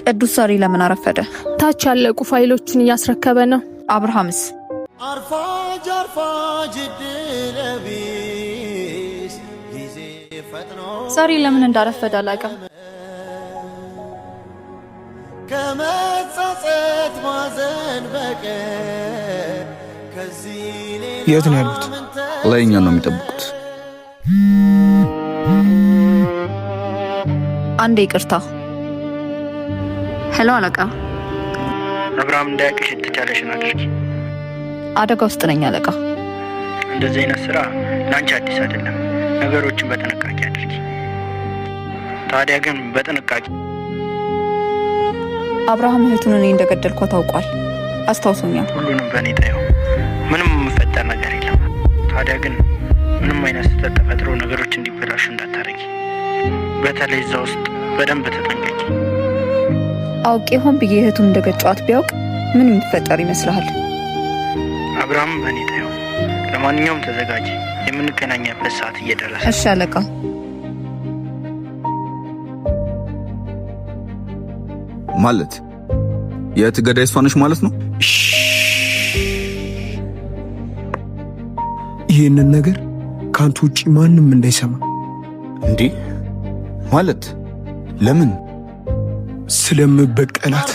ቅዱስ ዛሬ ለምን አረፈደ? ታች ያለቁ ፋይሎችን እያስረከበ ነው። አብርሃምስ? ዛሬ ለምን እንዳረፈደ አላውቅም። የት ነው ያሉት? ላይኛ ነው የሚጠብቁት። አንዴ ይቅርታ። ሄሎ አለቃ። አብርሃም እንዳያውቅሽ የተቻለሽን አድርጊ። አደጋ ውስጥ ነኝ አለቃ። እንደዚህ አይነት ስራ ላንቺ አዲስ አይደለም። ነገሮችን በጥንቃቄ አድርጊ። ታዲያ ግን በጥንቃቄ። አብርሃም እህቱን እኔ እንደገደልኳ ታውቋል። አስታውሶኛል። ሁሉንም በእኔ ታየው። ምንም የምፈጠር ነገር የለም። ታዲያ ግን ምንም አይነት ስህተት ተፈጥሮ ነገሮች እንዲበላሹ እንዳታረጊ። በተለይ እዛ ውስጥ በደንብ ተጠንቀቂ። አውቄ ሆን ብዬ እህቱን እንደገጨዋት ቢያውቅ ምን የሚፈጠር ይመስልሃል? አብርሃም በእኔ ታየው። ለማንኛውም ተዘጋጂ፣ የምንገናኛበት ሰዓት እየደረሰ። እሺ አለቃ። ማለት የት ገዳይ እሷ ነች ማለት ነው? ይህንን ነገር ካንተ ውጪ ማንም እንዳይሰማ። እንዴ ማለት ለምን? ስለምበቀላት።